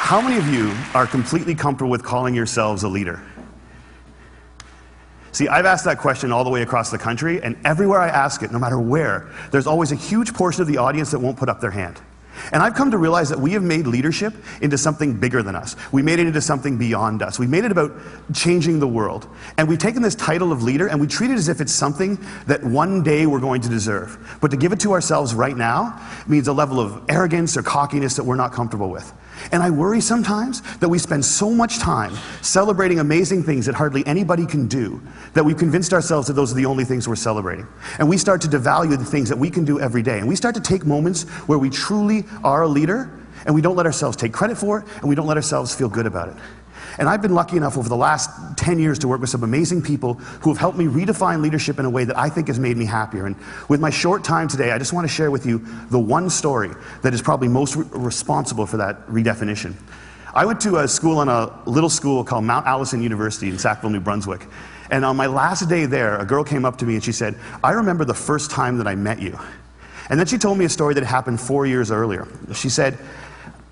How many of you are completely comfortable with calling yourselves a leader? See, I've asked that question all the way across the country, and everywhere I ask it, no matter where, there's always a huge portion of the audience that won't put up their hand. And I've come to realize that we have made leadership into something bigger than us. We made it into something beyond us. We made it about changing the world. And we've taken this title of leader and we treat it as if it's something that one day we're going to deserve. But to give it to ourselves right now means a level of arrogance or cockiness that we're not comfortable with. And I worry sometimes that we spend so much time celebrating amazing things that hardly anybody can do, that we've convinced ourselves that those are the only things we're celebrating. And we start to devalue the things that we can do every day. And we start to take moments where we truly are a leader, and we don't let ourselves take credit for it, and we don't let ourselves feel good about it. And I've been lucky enough over the last 10 years to work with some amazing people who have helped me redefine leadership in a way that I think has made me happier. And with my short time today, I just want to share with you the one story that is probably most responsible for that redefinition. I went to a school on a little school called Mount Allison University in Sackville, New Brunswick. And on my last day there, a girl came up to me and she said, "I remember the first time that I met you." And then she told me a story that happened 4 years earlier. She said,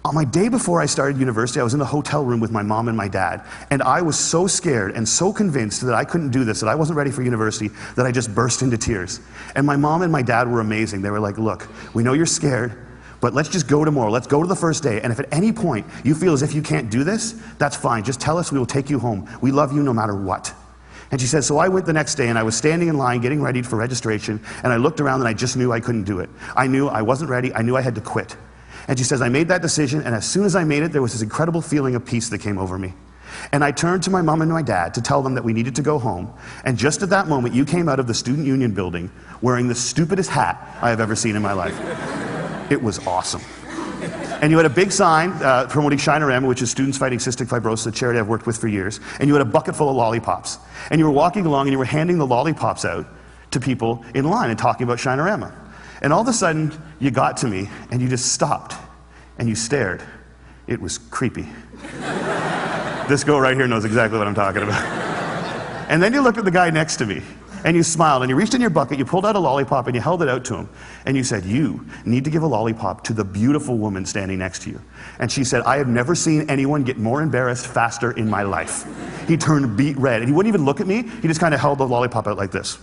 "On my day before I started university, I was in the hotel room with my mom and my dad, and I was so scared and so convinced that I couldn't do this, that I wasn't ready for university, that I just burst into tears. And my mom and my dad were amazing. They were like, 'Look, we know you're scared, but let's just go tomorrow. Let's go to the first day, and if at any point you feel as if you can't do this, that's fine. Just tell us, we will take you home. We love you no matter what.'" And she said, so I went the next day and I was standing in line getting ready for registration, and I looked around and I just knew I couldn't do it. I knew I wasn't ready. I knew I had to quit. And she says, I made that decision, and as soon as I made it, there was this incredible feeling of peace that came over me. And I turned to my mom and my dad to tell them that we needed to go home, and just at that moment, you came out of the Student Union building wearing the stupidest hat I have ever seen in my life. It was awesome. And you had a big sign promoting Shinorama, which is Students Fighting Cystic Fibrosis, a charity I've worked with for years, and you had a bucket full of lollipops. And you were walking along and you were handing the lollipops out to people in line and talking about Shinorama. And all of a sudden, you got to me, and you just stopped, and you stared. It was creepy. This girl right here knows exactly what I'm talking about. And then you looked at the guy next to me, and you smiled, and you reached in your bucket, you pulled out a lollipop, and you held it out to him, and you said, "You need to give a lollipop to the beautiful woman standing next to you." And she said, "I have never seen anyone get more embarrassed faster in my life." He turned beet red, and he wouldn't even look at me, he just kind of held the lollipop out like this.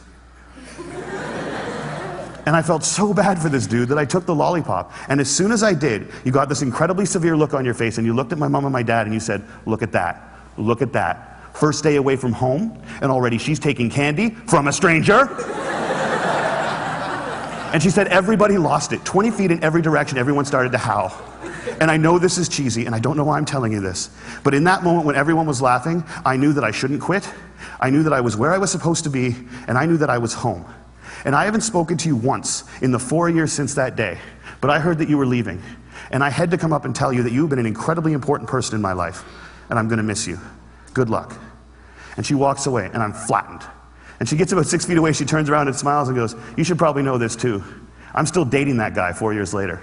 And I felt so bad for this dude that I took the lollipop. And as soon as I did, you got this incredibly severe look on your face, and you looked at my mom and my dad and you said, "Look at that, look at that. First day away from home, and already she's taking candy from a stranger." And she said everybody lost it. 20 feet in every direction, everyone started to howl. And I know this is cheesy, and I don't know why I'm telling you this, but in that moment when everyone was laughing, I knew that I shouldn't quit. I knew that I was where I was supposed to be, and I knew that I was home. And I haven't spoken to you once in the 4 years since that day, but I heard that you were leaving. And I had to come up and tell you that you've been an incredibly important person in my life, and I'm going to miss you. Good luck. And she walks away, and I'm flattened. And she gets about 6 feet away, she turns around and smiles and goes, "You should probably know this too. I'm still dating that guy 4 years later."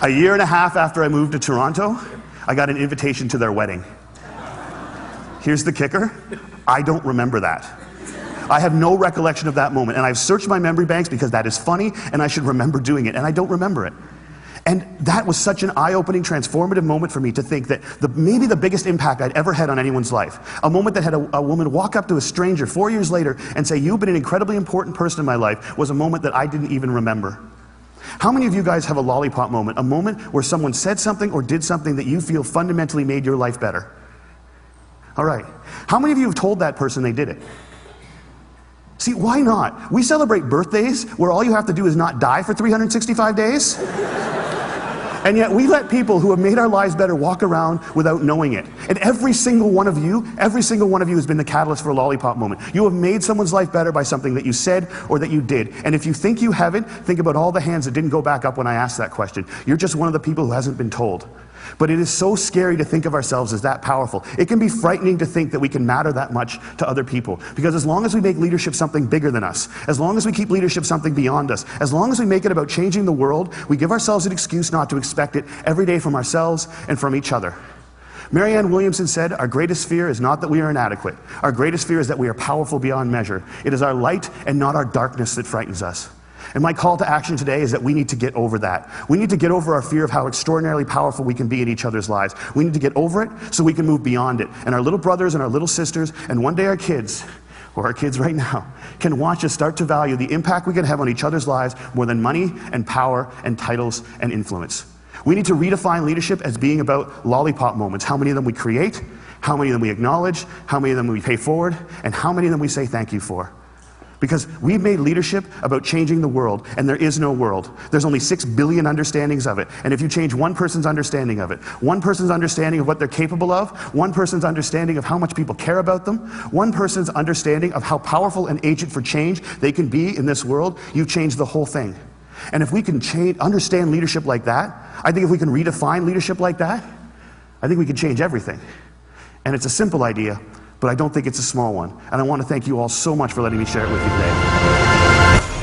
A year and a half after I moved to Toronto, I got an invitation to their wedding. Here's the kicker, I don't remember that. I have no recollection of that moment, and I've searched my memory banks because that is funny, and I should remember doing it, and I don't remember it. And that was such an eye-opening, transformative moment for me to think that maybe the biggest impact I'd ever had on anyone's life, a moment that had a woman walk up to a stranger 4 years later and say, "You've been an incredibly important person in my life," was a moment that I didn't even remember. How many of you guys have a lollipop moment, a moment where someone said something or did something that you feel fundamentally made your life better? All right. How many of you have told that person they did it? See, why not? We celebrate birthdays where all you have to do is not die for 365 days. And yet we let people who have made our lives better walk around without knowing it. And every single one of you has been the catalyst for a lollipop moment. You have made someone's life better by something that you said or that you did. And if you think you haven't, think about all the hands that didn't go back up when I asked that question. You're just one of the people who hasn't been told. But it is so scary to think of ourselves as that powerful. It can be frightening to think that we can matter that much to other people. Because as long as we make leadership something bigger than us, as long as we keep leadership something beyond us, as long as we make it about changing the world, we give ourselves an excuse not to expect it every day from ourselves and from each other. Marianne Williamson said, "Our greatest fear is not that we are inadequate. Our greatest fear is that we are powerful beyond measure. It is our light and not our darkness that frightens us." And my call to action today is that we need to get over that. We need to get over our fear of how extraordinarily powerful we can be in each other's lives. We need to get over it so we can move beyond it. And our little brothers and our little sisters, and one day our kids, or our kids right now, can watch us start to value the impact we can have on each other's lives more than money and power and titles and influence. We need to redefine leadership as being about lollipop moments. How many of them we create, how many of them we acknowledge, how many of them we pay forward, and how many of them we say thank you for. Because we've made leadership about changing the world, and there is no world. There's only 6 billion understandings of it. And if you change one person's understanding of it, one person's understanding of what they're capable of, one person's understanding of how much people care about them, one person's understanding of how powerful an agent for change they can be in this world, you've changed the whole thing. And if we can understand leadership like that, I think if we can redefine leadership like that, I think we can change everything. And it's a simple idea, but I don't think it's a small one. And I want to thank you all so much for letting me share it with you today.